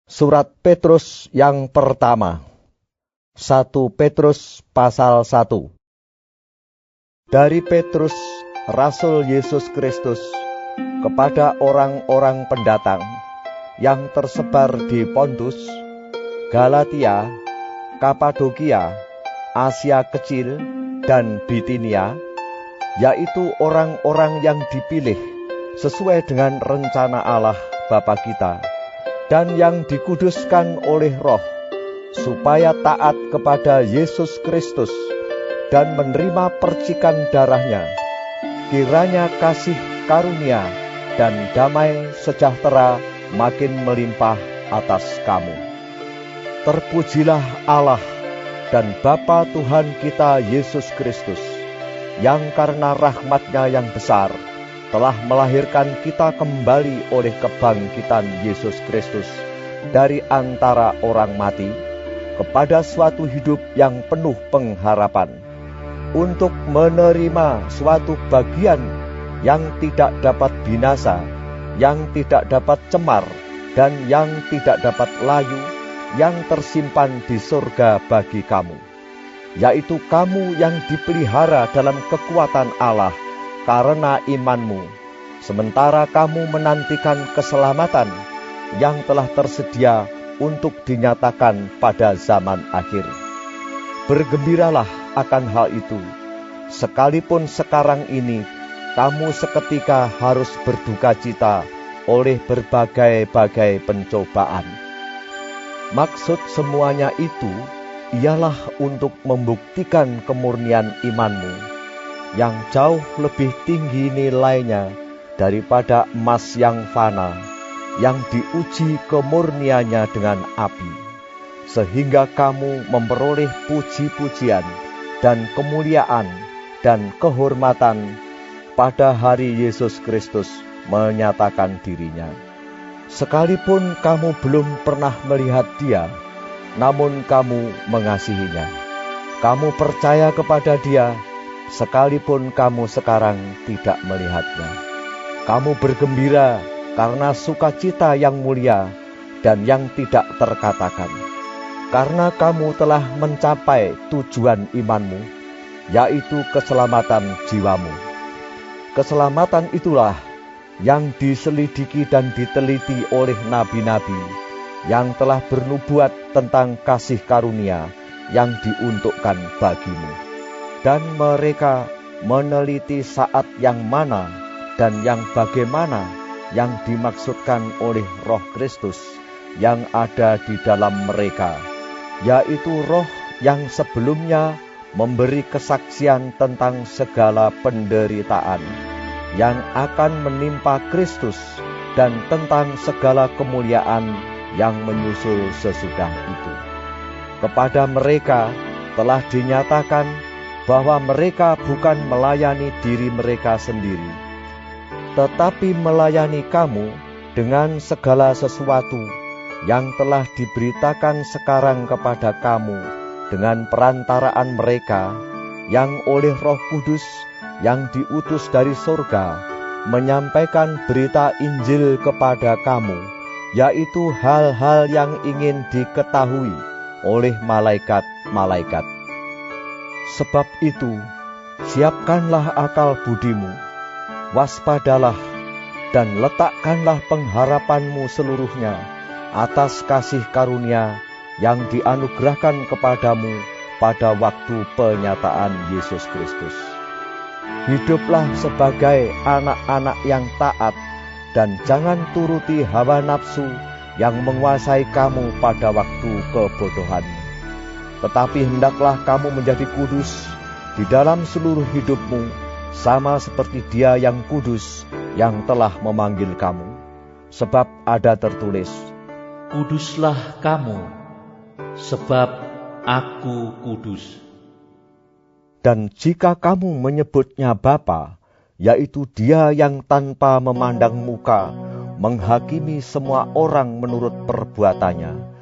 Surat Petrus yang pertama. 1 Petrus pasal 1. Dari Petrus, Rasul Yesus Kristus, kepada orang-orang pendatang yang tersebar di Pontus, Galatia, Kapadokia, Asia Kecil, dan Bitinia, yaitu orang-orang yang dipilih sesuai dengan rencana Allah Bapa kita, dan yang dikuduskan oleh Roh, supaya taat kepada Yesus Kristus dan menerima percikan darahnya. Kiranya kasih karunia dan damai sejahtera makin melimpah atas kamu. Terpujilah Allah dan Bapa Tuhan kita Yesus Kristus, yang karena rahmat-Nya yang besar telah melahirkan kita kembali oleh kebangkitan Yesus Kristus dari antara orang mati kepada suatu hidup yang penuh pengharapan, untuk menerima suatu bagian yang tidak dapat binasa, yang tidak dapat cemar, dan yang tidak dapat layu, yang tersimpan di surga bagi kamu, yaitu kamu yang dipelihara dalam kekuatan Allah karena imanmu, sementara kamu menantikan keselamatan yang telah tersedia untuk dinyatakan pada zaman akhir. Bergembiralah akan hal itu, sekalipun sekarang ini kamu seketika harus berduka cita oleh berbagai-bagai pencobaan. Maksud semuanya itu ialah untuk membuktikan kemurnian imanmu, yang jauh lebih tinggi nilainya daripada emas yang fana, yang diuji kemurniannya dengan api, sehingga kamu memperoleh puji-pujian dan kemuliaan dan kehormatan pada hari Yesus Kristus menyatakan dirinya. Sekalipun kamu belum pernah melihat Dia, namun kamu mengasihinya. Kamu percaya kepada Dia, sekalipun kamu sekarang tidak melihatnya. Kamu bergembira karena sukacita yang mulia dan yang tidak terkatakan, karena kamu telah mencapai tujuan imanmu, yaitu keselamatan jiwamu. Keselamatan itulah yang diselidiki dan diteliti oleh nabi-nabi yang telah bernubuat tentang kasih karunia yang diuntukkan bagimu. Dan mereka meneliti saat yang mana dan yang bagaimana yang dimaksudkan oleh Roh Kristus yang ada di dalam mereka, yaitu Roh yang sebelumnya memberi kesaksian tentang segala penderitaan yang akan menimpa Kristus dan tentang segala kemuliaan yang menyusul sesudah itu. Kepada mereka telah dinyatakan bahwa mereka bukan melayani diri mereka sendiri, tetapi melayani kamu dengan segala sesuatu yang telah diberitakan sekarang kepada kamu dengan perantaraan mereka, yang oleh Roh Kudus yang diutus dari surga menyampaikan berita Injil kepada kamu, yaitu hal-hal yang ingin diketahui oleh malaikat-malaikat. Sebab itu, siapkanlah akal budimu, waspadalah, dan letakkanlah pengharapanmu seluruhnya atas kasih karunia yang dianugerahkan kepadamu pada waktu penyataan Yesus Kristus. Hiduplah sebagai anak-anak yang taat, dan jangan turuti hawa nafsu yang menguasai kamu pada waktu kebodohanmu. Tetapi hendaklah kamu menjadi kudus di dalam seluruh hidupmu, sama seperti Dia yang kudus yang telah memanggil kamu. Sebab ada tertulis, "Kuduslah kamu, sebab Aku kudus." Dan jika kamu menyebutnya Bapa, yaitu Dia yang tanpa memandang muka menghakimi semua orang menurut perbuatannya,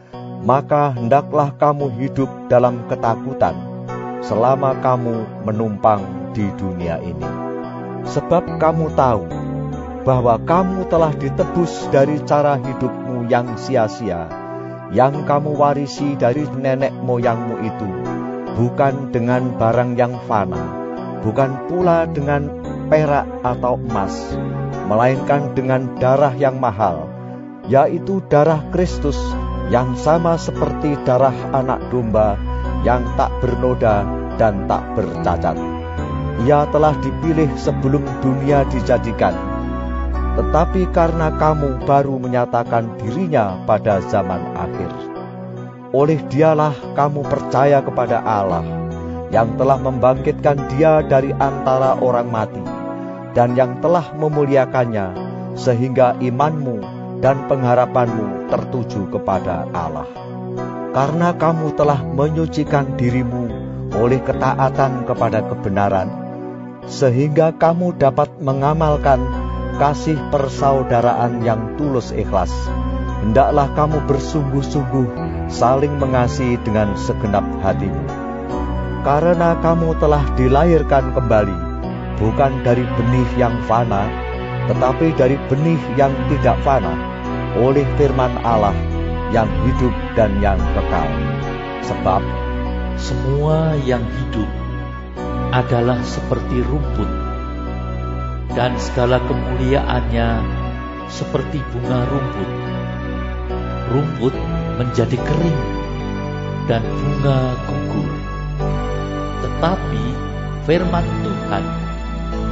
maka hendaklah kamu hidup dalam ketakutan selama kamu menumpang di dunia ini. Sebab kamu tahu bahwa kamu telah ditebus dari cara hidupmu yang sia-sia yang kamu warisi dari nenek moyangmu itu, bukan dengan barang yang fana, bukan pula dengan perak atau emas, melainkan dengan darah yang mahal, yaitu darah Kristus yang sama seperti darah anak domba yang tak bernoda dan tak bercacat. Ia telah dipilih sebelum dunia dijadikan, tetapi karena kamu baru menyatakan dirinya pada zaman akhir, oleh Dialah kamu percaya kepada Allah, yang telah membangkitkan Dia dari antara orang mati, dan yang telah memuliakannya, sehingga imanmu dan pengharapanmu tertuju kepada Allah. Karena kamu telah menyucikan dirimu oleh ketaatan kepada kebenaran, sehingga kamu dapat mengamalkan kasih persaudaraan yang tulus ikhlas. Hendaklah kamu bersungguh-sungguh saling mengasihi dengan segenap hatimu. Karena kamu telah dilahirkan kembali, bukan dari benih yang fana, tetapi dari benih yang tidak fana, oleh firman Allah yang hidup dan yang kekal. Sebab semua yang hidup adalah seperti rumput, dan segala kemuliaannya seperti bunga rumput. Rumput menjadi kering, dan bunga gugur. Tetapi firman Tuhan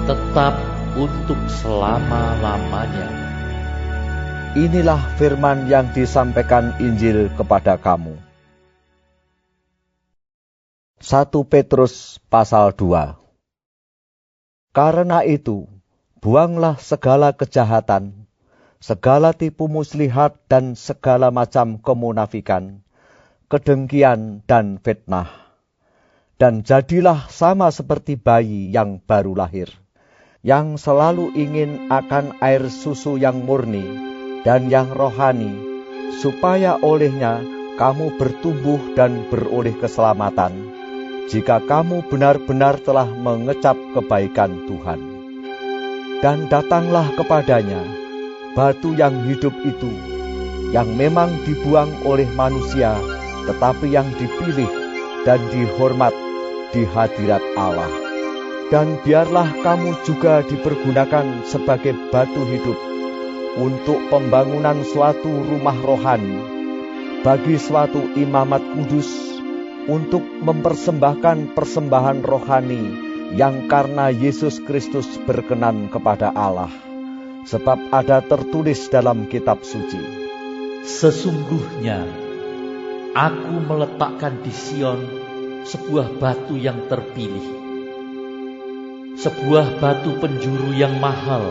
tetap untuk selama-lamanya. Inilah firman yang disampaikan Injil kepada kamu. 1 Petrus pasal 2. Karena itu, buanglah segala kejahatan, segala tipu muslihat dan segala macam kemunafikan, kedengkian dan fitnah. Dan jadilah sama seperti bayi yang baru lahir, yang selalu ingin akan air susu yang murni dan yang rohani, supaya olehnya kamu bertumbuh dan beroleh keselamatan, jika kamu benar-benar telah mengecap kebaikan Tuhan. Dan datanglah kepadanya batu yang hidup itu, yang memang dibuang oleh manusia, tetapi yang dipilih dan dihormat di hadirat Allah. Dan biarlah kamu juga dipergunakan sebagai batu hidup untuk pembangunan suatu rumah rohani, bagi suatu imamat kudus, untuk mempersembahkan persembahan rohani yang karena Yesus Kristus berkenan kepada Allah. Sebab ada tertulis dalam kitab suci, sesungguhnya aku meletakkan di Sion sebuah batu yang terpilih, sebuah batu penjuru yang mahal,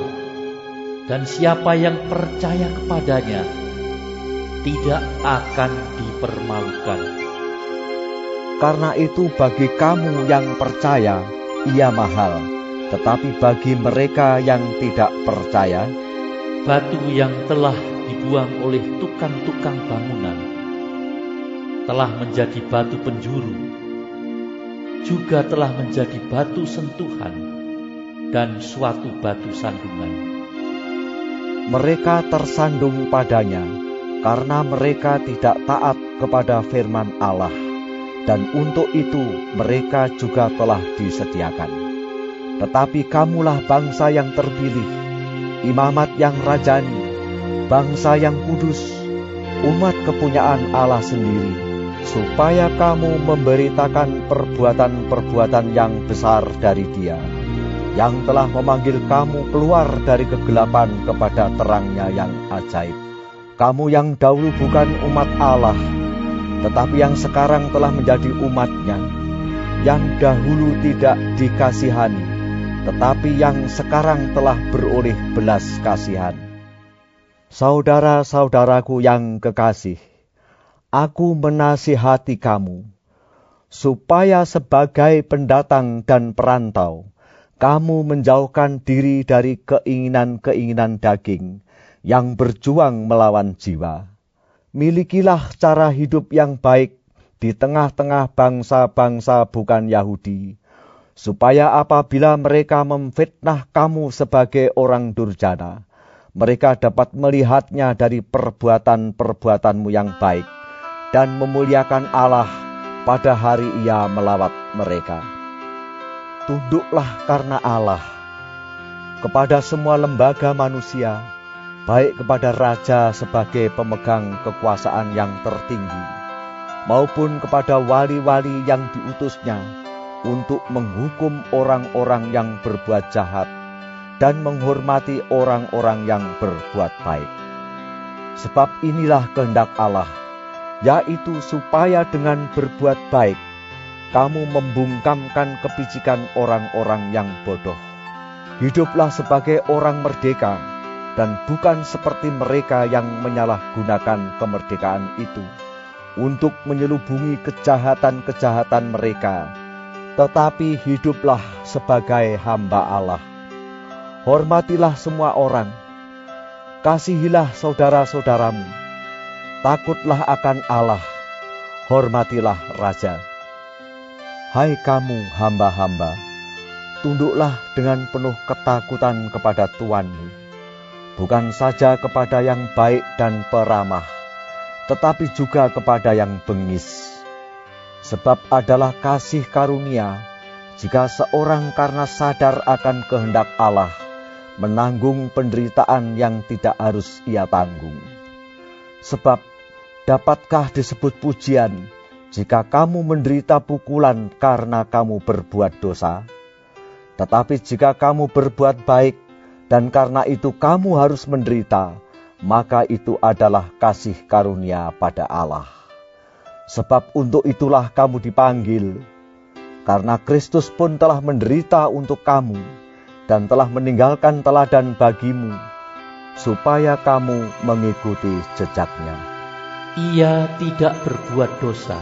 dan siapa yang percaya kepadanya tidak akan dipermalukan. Karena itu bagi kamu yang percaya, ia mahal. Tetapi bagi mereka yang tidak percaya, batu yang telah dibuang oleh tukang-tukang bangunan telah menjadi batu penjuru, juga telah menjadi batu sentuhan dan suatu batu sandungan. Mereka tersandung padanya, karena mereka tidak taat kepada firman Allah, dan untuk itu mereka juga telah disediakan. Tetapi kamulah bangsa yang terpilih, imamat yang rajani, bangsa yang kudus, umat kepunyaan Allah sendiri, supaya kamu memberitakan perbuatan-perbuatan yang besar dari Dia, yang telah memanggil kamu keluar dari kegelapan kepada terangnya yang ajaib. Kamu yang dahulu bukan umat Allah, tetapi yang sekarang telah menjadi umat-Nya, yang dahulu tidak dikasihani, tetapi yang sekarang telah beroleh belas kasihan. Saudara-saudaraku yang kekasih, aku menasihati kamu, supaya sebagai pendatang dan perantau, kamu menjauhkan diri dari keinginan-keinginan daging yang berjuang melawan jiwa. Milikilah cara hidup yang baik di tengah-tengah bangsa-bangsa bukan Yahudi, supaya apabila mereka memfitnah kamu sebagai orang durjana, mereka dapat melihatnya dari perbuatan-perbuatanmu yang baik, dan memuliakan Allah pada hari Ia melawat mereka. Tunduklah karena Allah kepada semua lembaga manusia, baik kepada raja sebagai pemegang kekuasaan yang tertinggi, maupun kepada wali-wali yang diutusnya untuk menghukum orang-orang yang berbuat jahat dan menghormati orang-orang yang berbuat baik. Sebab inilah kehendak Allah, yaitu supaya dengan berbuat baik kamu membungkamkan kepicikan orang-orang yang bodoh. Hiduplah sebagai orang merdeka, dan bukan seperti mereka yang menyalahgunakan kemerdekaan itu untuk menyelubungi kejahatan-kejahatan mereka, tetapi hiduplah sebagai hamba Allah. Hormatilah semua orang, kasihilah saudara-saudaramu, takutlah akan Allah, hormatilah raja. Hai kamu hamba-hamba, tunduklah dengan penuh ketakutan kepada Tuanmu, bukan saja kepada yang baik dan peramah, tetapi juga kepada yang bengis. Sebab adalah kasih karunia jika seorang karena sadar akan kehendak Allah menanggung penderitaan yang tidak harus ia tanggung. Sebab dapatkah disebut pujian jika kamu menderita pukulan karena kamu berbuat dosa? Tetapi jika kamu berbuat baik dan karena itu kamu harus menderita, maka itu adalah kasih karunia pada Allah. Sebab untuk itulah kamu dipanggil, karena Kristus pun telah menderita untuk kamu dan telah meninggalkan teladan bagimu, supaya kamu mengikuti jejaknya. Ia tidak berbuat dosa,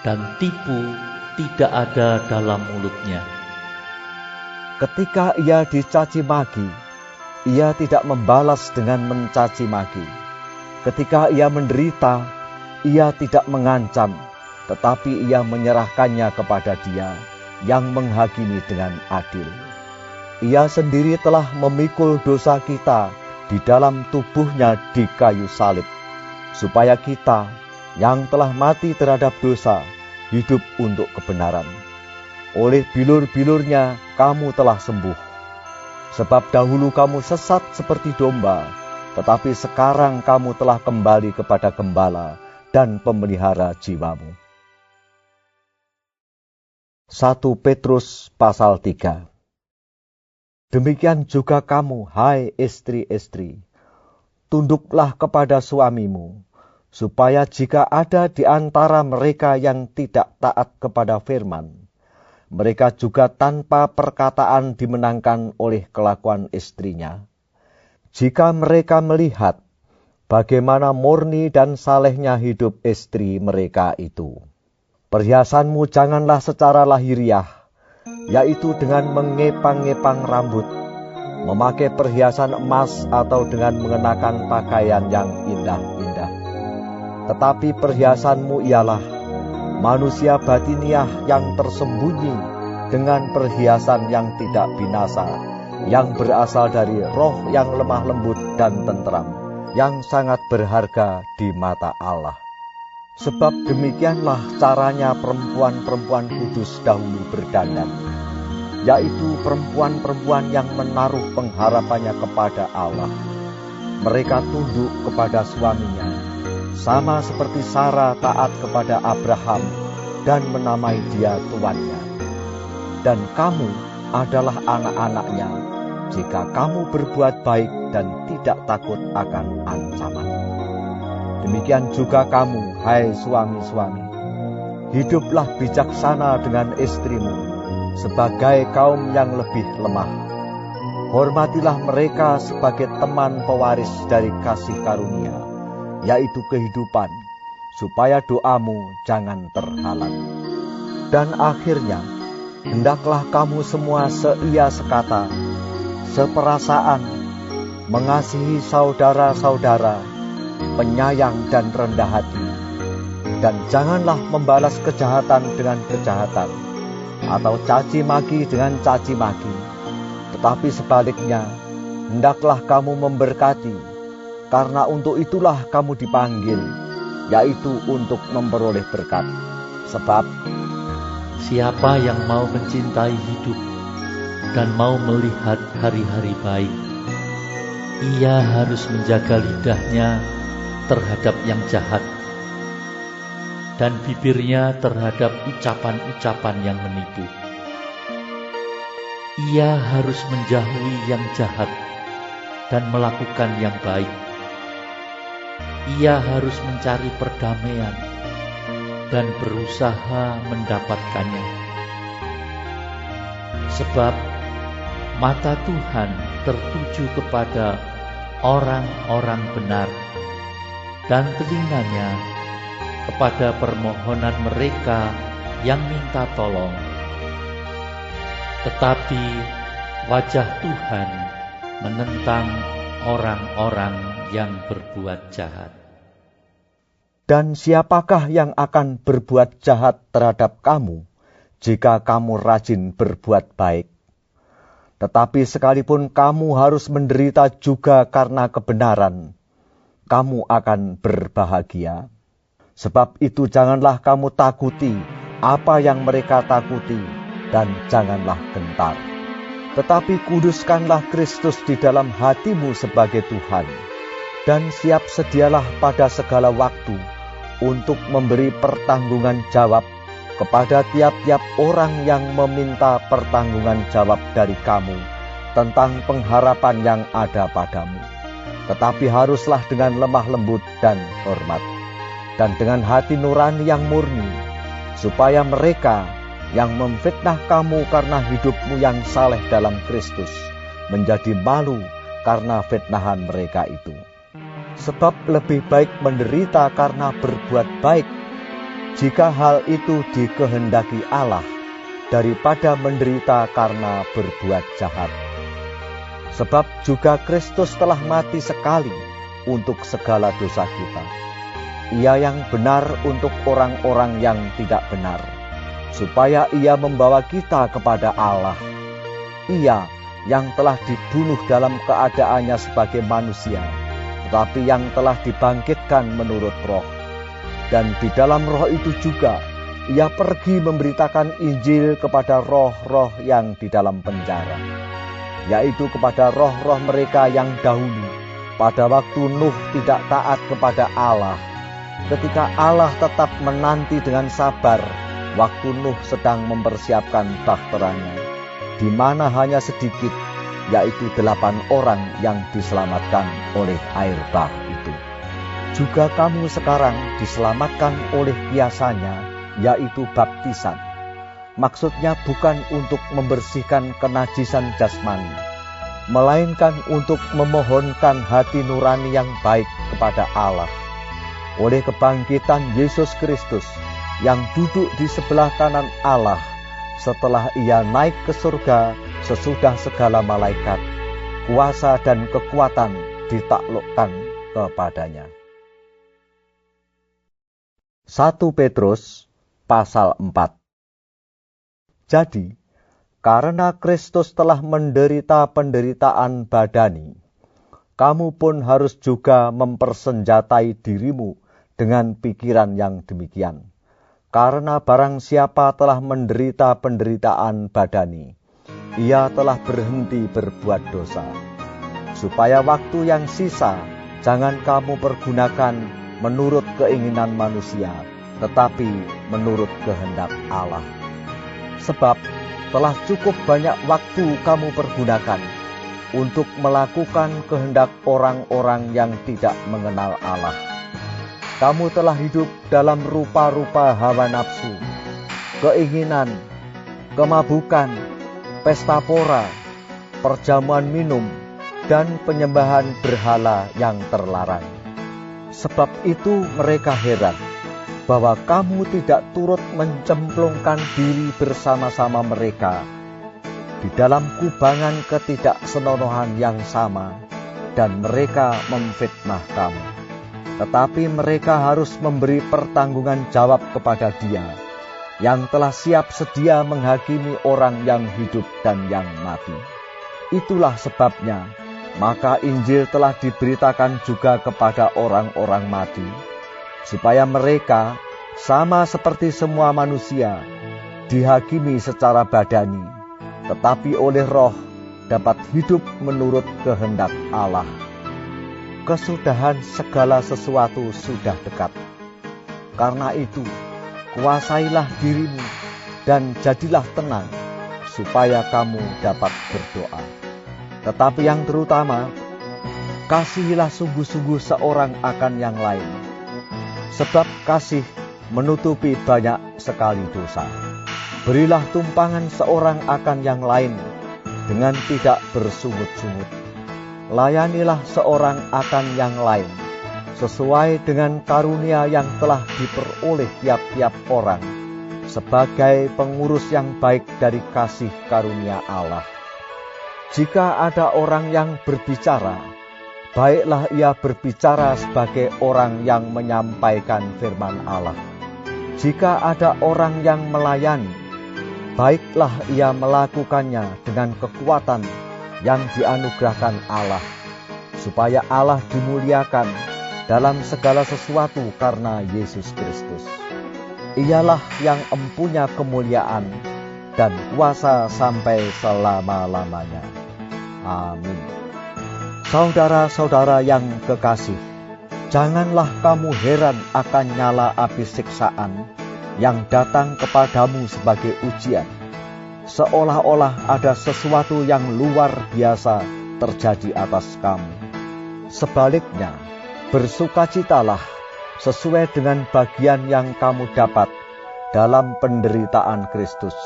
dan tipu tidak ada dalam mulutnya. Ketika ia dicaci maki, ia tidak membalas dengan mencaci maki. Ketika ia menderita, ia tidak mengancam, tetapi ia menyerahkannya kepada Dia yang menghakimi dengan adil. Ia sendiri telah memikul dosa kita di dalam tubuhnya di kayu salib, supaya kita yang telah mati terhadap dosa hidup untuk kebenaran. Oleh bilur-bilurnya kamu telah sembuh. Sebab dahulu kamu sesat seperti domba, tetapi sekarang kamu telah kembali kepada gembala dan pemelihara jiwamu. 1 Petrus pasal 3. Demikian juga kamu, hai istri-istri, tunduklah kepada suamimu, supaya jika ada di antara mereka yang tidak taat kepada firman, mereka juga tanpa perkataan dimenangkan oleh kelakuan istrinya. Jika mereka melihat bagaimana murni dan salehnya hidup istri mereka itu. Perhiasanmu janganlah secara lahiriah, yaitu dengan mengepang-ngepang rambut, memakai perhiasan emas atau dengan mengenakan pakaian yang indah-indah. Tetapi perhiasanmu ialah manusia batiniah yang tersembunyi dengan perhiasan yang tidak binasa, yang berasal dari roh yang lemah lembut dan tentram, yang sangat berharga di mata Allah. Sebab demikianlah caranya perempuan-perempuan kudus dahulu berdandan, yaitu perempuan-perempuan yang menaruh pengharapannya kepada Allah. Mereka tunduk kepada suaminya, sama seperti Sarah taat kepada Abraham dan menamai dia tuannya. Dan kamu adalah anak-anaknya, jika kamu berbuat baik dan tidak takut akan ancaman. Demikian juga kamu, hai suami-suami, hiduplah bijaksana dengan istrimu, sebagai kaum yang lebih lemah. Hormatilah mereka sebagai teman pewaris dari kasih karunia, yaitu kehidupan, supaya doamu jangan terhalang. Dan akhirnya, hendaklah kamu semua seia sekata, seperasaan, mengasihi saudara-saudara, penyayang dan rendah hati, dan janganlah membalas kejahatan dengan kejahatan, atau caci maki dengan caci maki, tetapi sebaliknya, hendaklah kamu memberkati, karena untuk itulah kamu dipanggil, yaitu untuk memperoleh berkat. Sebab siapa yang mau mencintai hidup dan mau melihat hari-hari baik, ia harus menjaga lidahnya terhadap yang jahat dan bibirnya terhadap ucapan-ucapan yang menipu. Ia harus menjauhi yang jahat dan melakukan yang baik. Ia harus mencari perdamaian dan berusaha mendapatkannya. Sebab mata Tuhan tertuju kepada orang-orang benar dan telinganya kepada permohonan mereka yang minta tolong. Tetapi wajah Tuhan menentang orang-orang yang berbuat jahat. Dan siapakah yang akan berbuat jahat terhadap kamu jika kamu rajin berbuat baik? Tetapi sekalipun kamu harus menderita juga karena kebenaran, kamu akan berbahagia. Sebab itu janganlah kamu takuti apa yang mereka takuti, dan janganlah gentar. Tetapi kuduskanlah Kristus di dalam hatimu sebagai Tuhan, dan siap sedialah pada segala waktu untuk memberi pertanggungan jawab kepada tiap-tiap orang yang meminta pertanggungan jawab dari kamu tentang pengharapan yang ada padamu. Tetapi haruslah dengan lemah lembut dan hormat, dan dengan hati nurani yang murni, supaya mereka yang memfitnah kamu karena hidupmu yang saleh dalam Kristus menjadi malu karena fitnahan mereka itu. Sebab lebih baik menderita karena berbuat baik, jika hal itu dikehendaki Allah, daripada menderita karena berbuat jahat. Sebab juga Kristus telah mati sekali untuk segala dosa kita. Ia yang benar untuk orang-orang yang tidak benar, supaya ia membawa kita kepada Allah. Ia yang telah dibunuh dalam keadaannya sebagai manusia, tetapi yang telah dibangkitkan menurut roh. Dan di dalam roh itu juga ia pergi memberitakan Injil kepada roh-roh yang di dalam penjara, yaitu kepada roh-roh mereka yang dahulu pada waktu Nuh tidak taat kepada Allah, ketika Allah tetap menanti dengan sabar waktu Nuh sedang mempersiapkan bahteranya, di mana hanya sedikit, yaitu 8 orang yang diselamatkan oleh air bah itu. Juga kamu sekarang diselamatkan oleh biasanya, yaitu baptisan. Maksudnya bukan untuk membersihkan kenajisan jasmani, melainkan untuk memohonkan hati nurani yang baik kepada Allah, oleh kebangkitan Yesus Kristus yang duduk di sebelah kanan Allah, setelah ia naik ke surga sesudah segala malaikat, kuasa dan kekuatan ditaklukkan kepadanya. 1 Petrus pasal 4. Jadi, karena Kristus telah menderita penderitaan badani, kamu pun harus juga mempersenjatai dirimu dengan pikiran yang demikian. Karena barang siapa telah menderita penderitaan badani, ia telah berhenti berbuat dosa. Supaya waktu yang sisa jangan kamu pergunakan menurut keinginan manusia, tetapi menurut kehendak Allah. Sebab telah cukup banyak waktu kamu pergunakan untuk melakukan kehendak orang-orang yang tidak mengenal Allah. Kamu telah hidup dalam rupa-rupa hawa nafsu, keinginan, kemabukan, pesta pora, perjamuan minum, dan penyembahan berhala yang terlarang. Sebab itu mereka heran bahwa kamu tidak turut mencemplungkan diri bersama-sama mereka di dalam kubangan ketidaksenonohan yang sama, dan mereka memfitnah kamu. Tetapi mereka harus memberi pertanggungan jawab kepada Dia yang telah siap sedia menghakimi orang yang hidup dan yang mati. Itulah sebabnya maka Injil telah diberitakan juga kepada orang-orang mati, supaya mereka sama seperti semua manusia dihakimi secara badani, tetapi oleh Roh dapat hidup menurut kehendak Allah. Kesudahan segala sesuatu sudah dekat. Karena itu, kuasailah dirimu dan jadilah tenang, supaya kamu dapat berdoa. Tetapi yang terutama, kasihilah sungguh-sungguh seorang akan yang lain, sebab kasih menutupi banyak sekali dosa. Berilah tumpangan seorang akan yang lain dengan tidak bersungut-sungut. Layanilah seorang akan yang lain sesuai dengan karunia yang telah diperoleh tiap-tiap orang sebagai pengurus yang baik dari kasih karunia Allah. Jika ada orang yang berbicara, baiklah ia berbicara sebagai orang yang menyampaikan firman Allah. Jika ada orang yang melayani, baiklah ia melakukannya dengan kekuatan yang dianugerahkan Allah, supaya Allah dimuliakan dalam segala sesuatu karena Yesus Kristus. Ialah yang empunya kemuliaan dan kuasa sampai selama-lamanya. Amin. Saudara-saudara yang kekasih, janganlah kamu heran akan nyala api siksaan yang datang kepadamu sebagai ujian, seolah-olah ada sesuatu yang luar biasa terjadi atas kamu. Sebaliknya, bersukacitalah sesuai dengan bagian yang kamu dapat dalam penderitaan Kristus,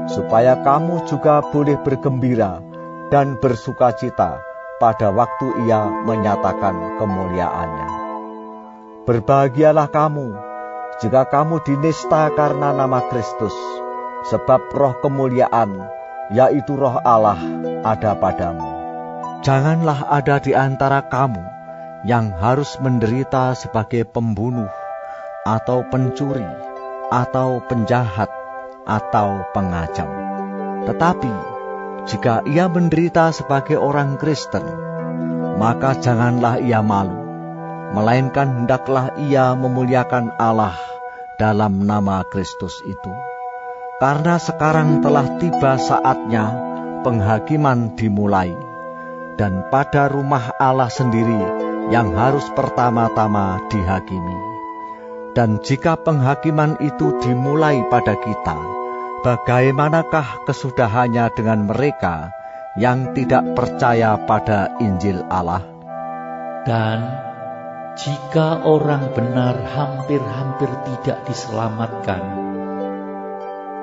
supaya kamu juga boleh bergembira dan bersukacita pada waktu Ia menyatakan kemuliaannya. Berbahagialah kamu jika kamu dinista karena nama Kristus, sebab roh kemuliaan, yaitu roh Allah, ada padamu. Janganlah ada di antara kamu yang harus menderita sebagai pembunuh, atau pencuri, atau penjahat, atau pengacam. Tetapi, jika ia menderita sebagai orang Kristen, maka janganlah ia malu, melainkan hendaklah ia memuliakan Allah dalam nama Kristus itu. Karena sekarang telah tiba saatnya penghakiman dimulai, dan pada rumah Allah sendiri yang harus pertama-tama dihakimi. Dan jika penghakiman itu dimulai pada kita, bagaimanakah kesudahannya dengan mereka yang tidak percaya pada Injil Allah? Dan jika orang benar hampir-hampir tidak diselamatkan,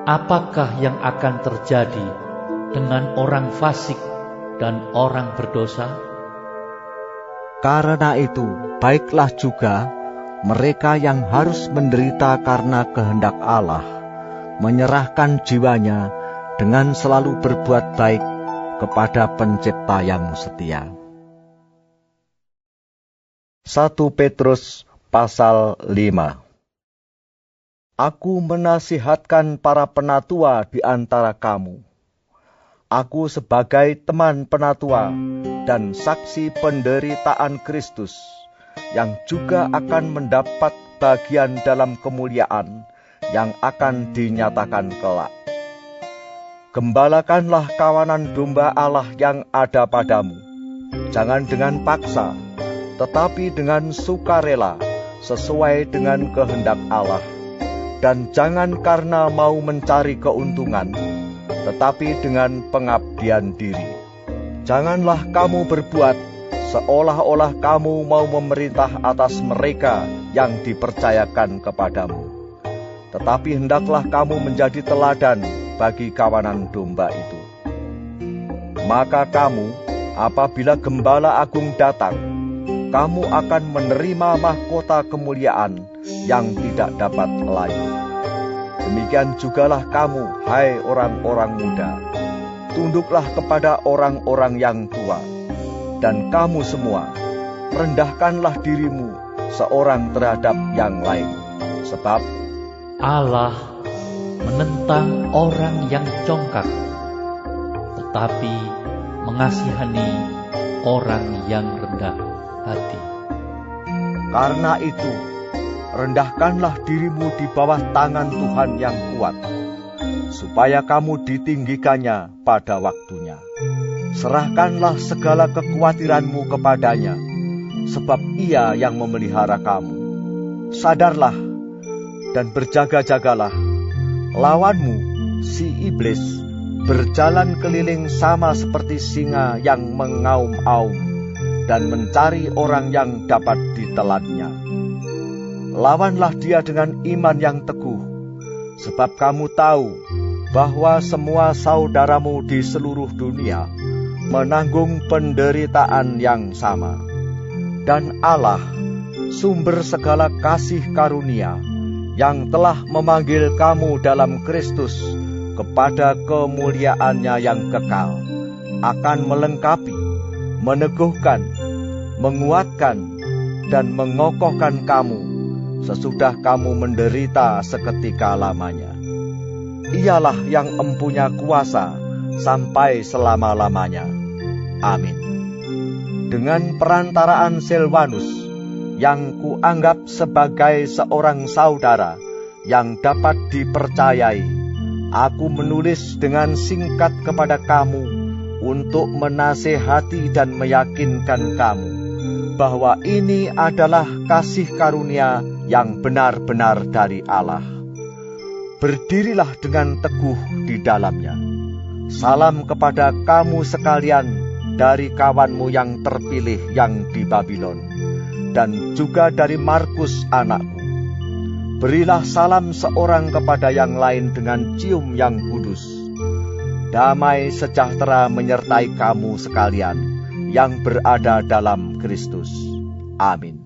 apakah yang akan terjadi dengan orang fasik dan orang berdosa? Karena itu, baiklah juga mereka yang harus menderita karena kehendak Allah, menyerahkan jiwanya dengan selalu berbuat baik kepada Pencipta yang setia. 1 Petrus pasal 5. Aku menasihatkan para penatua di antara kamu. Aku sebagai teman penatua dan saksi penderitaan Kristus, yang juga akan mendapat bagian dalam kemuliaan yang akan dinyatakan kelak. Gembalakanlah kawanan domba Allah yang ada padamu, jangan dengan paksa, tetapi dengan sukarela, sesuai dengan kehendak Allah. Dan jangan karena mau mencari keuntungan, tetapi dengan pengabdian diri. Janganlah kamu berbuat seolah-olah kamu mau memerintah atas mereka yang dipercayakan kepadamu. Tetapi hendaklah kamu menjadi teladan bagi kawanan domba itu. Maka kamu, apabila Gembala Agung datang, kamu akan menerima mahkota kemuliaan yang tidak dapat layu. Demikian jugalah kamu, hai orang-orang muda, tunduklah kepada orang-orang yang tua. Dan kamu semua, rendahkanlah dirimu seorang terhadap yang lain. Sebab Allah menentang orang yang congkak, tetapi mengasihani orang yang rendah hati. Karena itu, rendahkanlah dirimu di bawah tangan Tuhan yang kuat, supaya kamu ditinggikannya pada waktunya. Serahkanlah segala kekhawatiranmu kepadanya, sebab Ia yang memelihara kamu. Sadarlah dan berjaga-jagalah. Lawanmu, si iblis, berjalan keliling sama seperti singa yang mengaum-aum dan mencari orang yang dapat ditelannya. Lawanlah dia dengan iman yang teguh, sebab kamu tahu bahwa semua saudaramu di seluruh dunia menanggung penderitaan yang sama. Dan Allah, sumber segala kasih karunia, yang telah memanggil kamu dalam Kristus kepada kemuliaannya yang kekal, akan melengkapi, meneguhkan, menguatkan, dan mengokohkan kamu sesudah kamu menderita seketika lamanya. Ialah yang empunya kuasa sampai selama-lamanya. Amin. Dengan perantaraan Silvanus, yang kuanggap sebagai seorang saudara yang dapat dipercayai, aku menulis dengan singkat kepada kamu untuk menasehati dan meyakinkan kamu bahwa ini adalah kasih karunia yang benar-benar dari Allah. Berdirilah dengan teguh di dalamnya. Salam kepada kamu sekalian dari kawanmu yang terpilih yang di Babylon, dan juga dari Markus anakku. Berilah salam seorang kepada yang lain dengan cium yang kudus. Damai sejahtera menyertai kamu sekalian yang berada dalam Kristus. Amin.